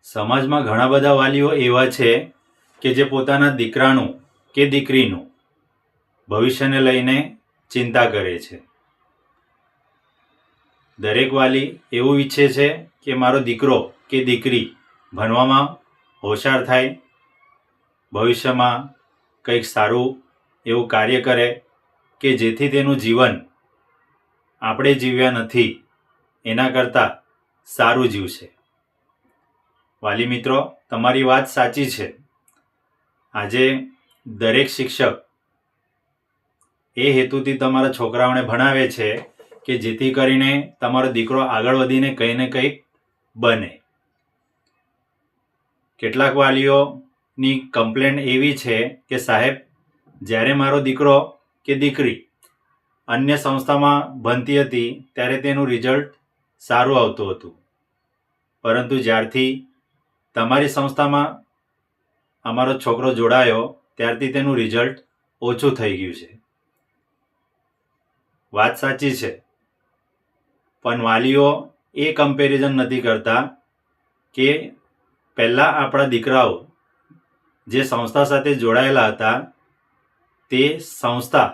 સમાજમાં ઘણા બધા વાલીઓ એવા છે કે જે પોતાના દીકરાનું કે દીકરીનું ભવિષ્યને લઈને ચિંતા કરે છે. દરેક વાલી એવું ઈચ્છે છે કે મારો દીકરો કે દીકરી ભણવામાં હોશિયાર થાય, ભવિષ્યમાં કંઈક સારું એવું કાર્ય કરે કે જેથી તેનું જીવન આપણે જીવ્યા નથી એના કરતાં સારું જીવશે. વાલી મિત્રો, તમારી વાત સાચી છે. આજે દરેક શિક્ષક એ હેતુથી તમારા છોકરાઓને ભણાવે છે કે જેથી કરીને તમારો દીકરો આગળ વધીને કંઈ ને કંઈક બને. કેટલાક વાલીઓની કમ્પ્લેન એવી છે કે સાહેબ, જ્યારે મારો દીકરો કે દીકરી અન્ય સંસ્થામાં ભણતી હતી ત્યારે તેનું રિઝલ્ટ સારું આવતું હતું, પરંતુ જ્યારથી તમારી સંસ્થામાં અમારો છોકરો જોડાયો ત્યારથી તેનું રિઝલ્ટ ઓછું થઈ ગયું છે. વાત સાચી છે, પણ વાલીઓ એ કમ્પેરિઝન નથી કરતા કે પહેલાં આપણા દીકરાઓ જે સંસ્થા સાથે જોડાયેલા હતા તે સંસ્થા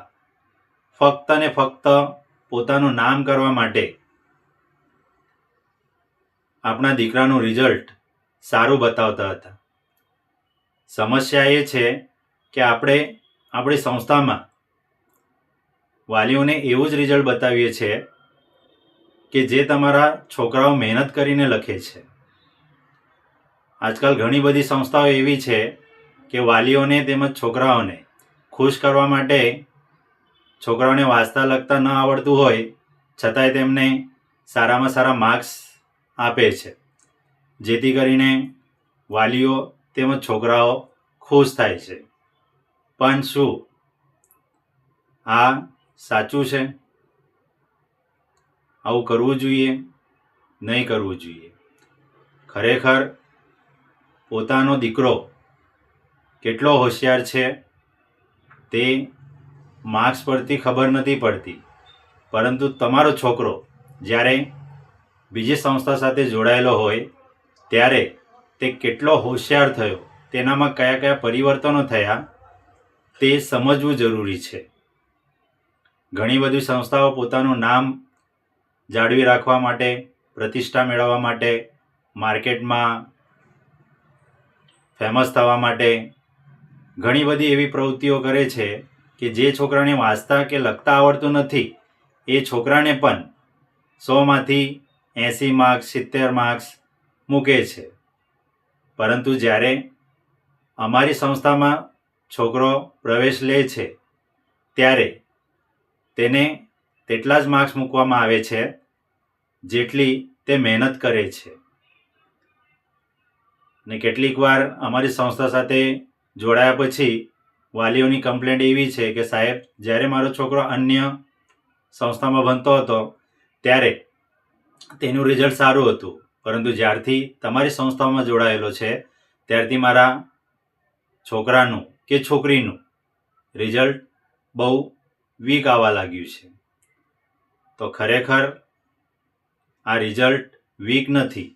ફક્ત ને ફક્ત પોતાનું નામ કરવા માટે આપણા દીકરાનું રિઝલ્ટ સારું બતાવતા હતા. સમસ્યા એ છે કે આપણે આપણી સંસ્થામાં વાલીઓને એવું જ રિઝલ્ટ બતાવીએ છીએ કે જે તમારા છોકરાઓ મહેનત કરીને લખે છે. આજકાલ ઘણી બધી સંસ્થાઓ એવી છે કે વાલીઓને તેમજ છોકરાઓને ખુશ કરવા માટે છોકરાઓને વાંચતા લખતા ન આવડતું હોય છતાંય તેમને સારામાં સારા માર્ક્સ આપે છે, જેથી કરીને વાલીઓ તેમજ છોકરાઓ ખુશ થાય છે. પણ શું આ સાચું છે? આવું કરવું જોઈએ? નહીં કરવું જોઈએ. ખરેખર પોતાનો દીકરો કેટલો હોશિયાર છે તે માર્ક્સ પરથી ખબર નથી પડતી, પરંતુ તમારો છોકરો જ્યારે બીજી સંસ્થા સાથે જોડાયેલો હોય ત્યારે તે કેટલો હોશિયાર થયો, તેનામાં કયા કયા પરિવર્તનો થયા તે સમજવું જરૂરી છે. ઘણી બધી સંસ્થાઓ પોતાનું નામ જાળવી રાખવા માટે, પ્રતિષ્ઠા મેળવવા માટે, માર્કેટમાં ફેમસ થવા માટે ઘણી બધી એવી પ્રવૃત્તિઓ કરે છે કે જે છોકરાને વાંચતા કે લખતા આવડતું નથી એ છોકરાને પણ 100માંથી 80 માર્ક્સ 70 માર્ક્સ મૂકે છે. પરંતુ જ્યારે અમારી સંસ્થામાં છોકરો પ્રવેશ લે છે ત્યારે તેને તેટલા જ માર્ક્સ મૂકવામાં આવે છે જેટલી તે મહેનત કરે છે. ને કેટલીક વાર અમારી સંસ્થા સાથે જોડાયા પછી વાલીઓની કમ્પ્લેન્ટ એવી છે કે સાહેબ, જ્યારે મારો છોકરો અન્ય સંસ્થામાં ભણતો હતો ત્યારે તેનું રિઝલ્ટ સારું હતું, પરંતુ જ્યારથી તમારી સંસ્થામાં જોડાયેલો છે ત્યારથી મારા છોકરાનું કે છોકરીનું રિઝલ્ટ બહુ વીક આવવા લાગ્યું છે. તો ખરેખર આ રિઝલ્ટ વીક નથી,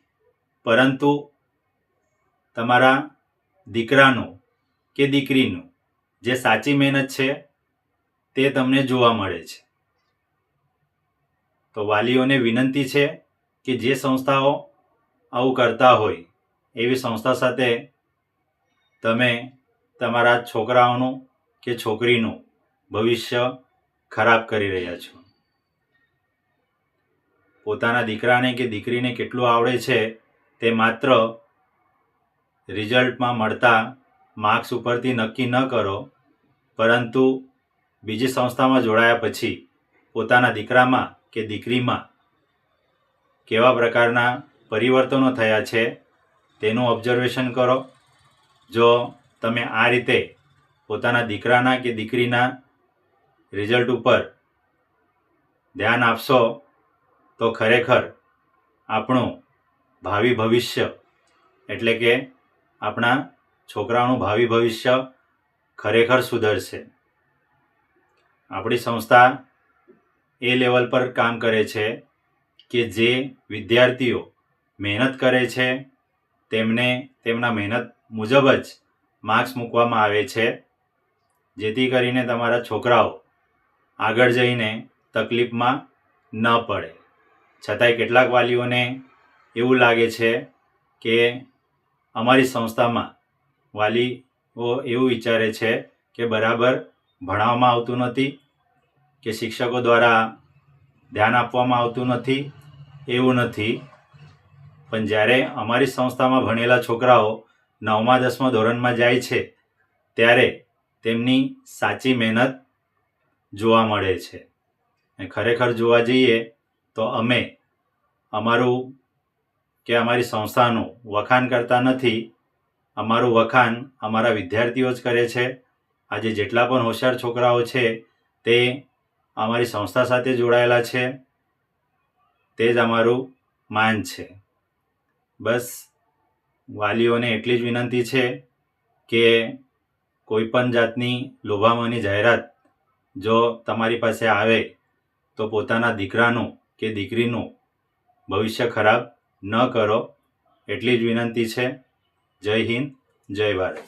પરંતુ તમારા દીકરાનું કે દીકરીનું જે સાચી મહેનત છે તે તમને જોવા મળે છે. તો વાલીઓને વિનંતી છે કે જે સંસ્થાઓ આવું કરતા હોય એવી સંસ્થા સાથે તમે તમારા છોકરાઓનું કે છોકરીનું ભવિષ્ય ખરાબ કરી રહ્યા છો. પોતાના દીકરાને કે દીકરીને કેટલું આવડે છે તે માત્ર રિઝલ્ટમાં મળતા માર્ક્સ ઉપરથી નક્કી ન કરો, પરંતુ બીજી સંસ્થામાં જોડાયા પછી પોતાના દીકરામાં કે દીકરીમાં કેવા પ્રકારના પરિવર્તનો થયા છે તેનું ઓબ્ઝર્વેશન કરો. જો તમે આ રીતે પોતાના દીકરાના કે દીકરીના રિઝલ્ટ ઉપર ધ્યાન આપશો તો ખરેખર આપણું ભાવિ ભવિષ્ય, એટલે કે આપણા છોકરાઓનું ભાવિ ભવિષ્ય ખરેખર સુધરશે. આપણી સંસ્થા એ લેવલ પર કામ કરે છે કે જે વિદ્યાર્થીઓ મહેનત કરે છે તેમને તેમના મહેનત મુજબ જ માર્ક્સ મૂકવામાં આવે છે, જેથી કરીને તમારા છોકરાઓ આગળ જઈને તકલીફમાં ન પડે. છતાંય કેટલાક વાલીઓને એવું લાગે છે કે અમારી સંસ્થામાં વાલીઓ એવું વિચારે છે કે બરાબર ભણાવવામાં આવતું નથી, કે શિક્ષકો દ્વારા ધ્યાન આપવામાં આવતું નથી. એવું નથી, પણ જ્યારે અમારી સંસ્થામાં ભણેલા છોકરાઓ 9મા 10મા ધોરણમાં જાય છે ત્યારે તેમની સાચી મહેનત જોવા મળે છે. અને ખરેખર જોવા જઈએ તો અમે અમારું કે અમારી સંસ્થાનું વખાણ કરતા નથી. અમારું વખાણ અમારા વિદ્યાર્થીઓ જ કરે છે. આજે જેટલા પણ હોશિયાર છોકરાઓ છે તે અમારી સંસ્થા સાથે જોડાયેલા છે, તે જ અમારું માન છે. બસ વાલીઓને એટલી જ વિનંતી છે કે કોઈ પણ જાતની લોભામણી જાહેરાત જો તમારી પાસે આવે તો પોતાના દીકરાનું કે દીકરીનું ભવિષ્ય ખરાબ ન કરો, એટલી જ વિનંતી છે. જય હિન્દ, જય ભારત.